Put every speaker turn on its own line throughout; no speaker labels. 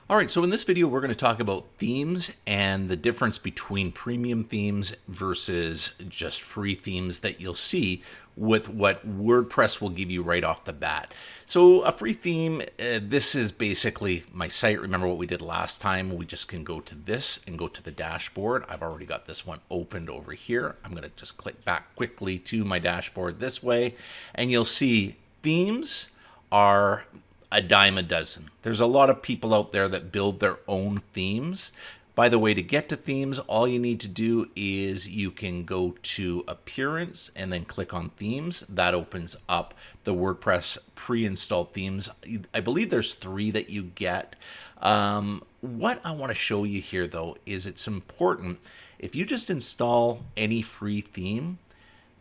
All right, so in this video, we're going to talk about themes and the difference between premium themes versus just free themes that you'll see with what WordPress will give you right off the bat. So a free theme, this is basically my site. Remember what we did last time? We just can go to this and go to the dashboard. I've already got this one opened over here. I'm going to just click back quickly to my dashboard this way, and you'll see themes are a dime a dozen. There's a lot of people out there that build their own themes. By the way, to get to themes, all you need to do is you can go to Appearance and then click on Themes. That opens up the WordPress pre-installed themes. I believe there's 3 that you get. What I want to show you here, though, is it's important. If you just install any free theme,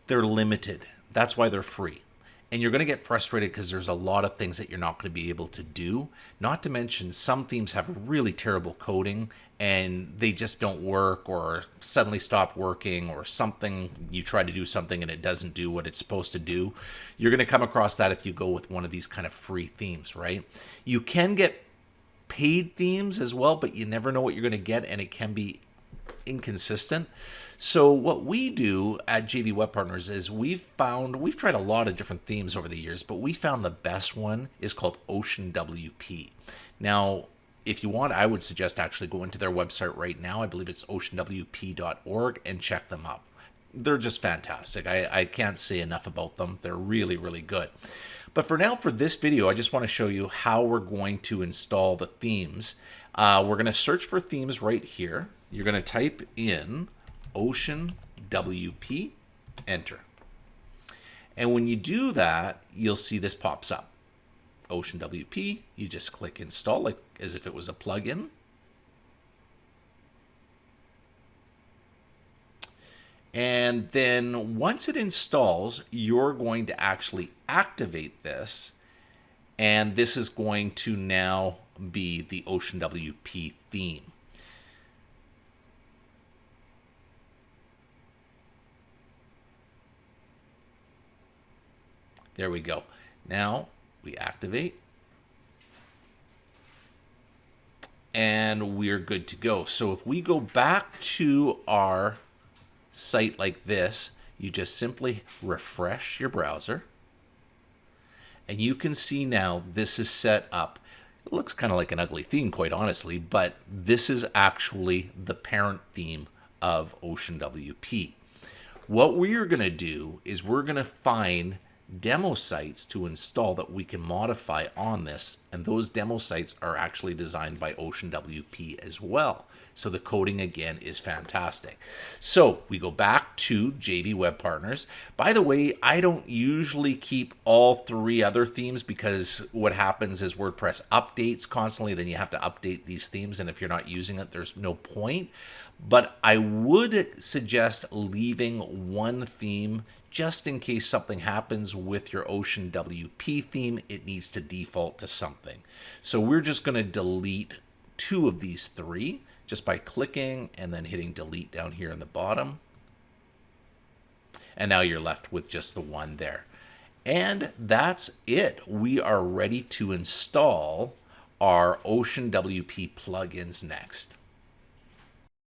they're limited. That's why they're free. And you're going to get frustrated because there's a lot of things that you're not going to be able to do. Not to mention some themes have really terrible coding and they just don't work, or suddenly stop working, or something, you try to do something and it doesn't do what it's supposed to do. You're going to come across that if you go with one of these kind of free themes, right? You can get paid themes as well, but you never know what you're going to get, and it can be inconsistent. So what we do at JV Web Partners is we've tried a lot of different themes over the years, but we found the best one is called oceanwp. Now, if you want, I would suggest actually go into their website right now. I believe it's oceanwp.org, and check them up. They're just fantastic. I can't say enough about them. They're really, really good. But for now, for this video, I just want to show you how we're going to install the themes. We're going to search for themes right here. You're going to type in oceanwp, enter. And when you do that, you'll see this pops up. oceanwp, you just click install, like as if it was a plugin. And then once it installs, you're going to actually activate this. And this is going to now be the oceanwp theme. There we go. Now we activate and we're good to go. So if we go back to our site like this, you just simply refresh your browser and you can see now this is set up. It looks kind of like an ugly theme, quite honestly, but this is actually the parent theme of oceanwp. What we're going to do is we're going to find demo sites to install that we can modify on this, and those demo sites are actually designed by oceanwp as well. So the coding again is fantastic. So we go back to JV Web Partners. By the way, I don't usually keep all 3 other themes because what happens is WordPress updates constantly, then you have to update these themes, and if you're not using it, there's no point. But I would suggest leaving one theme just in case something happens with your oceanwp theme. It needs to default to something. So we're just going to delete 2 of these 3 just by clicking and then hitting delete down here in the bottom. And now you're left with just the one there. And that's it. We are ready to install our oceanwp plugins next.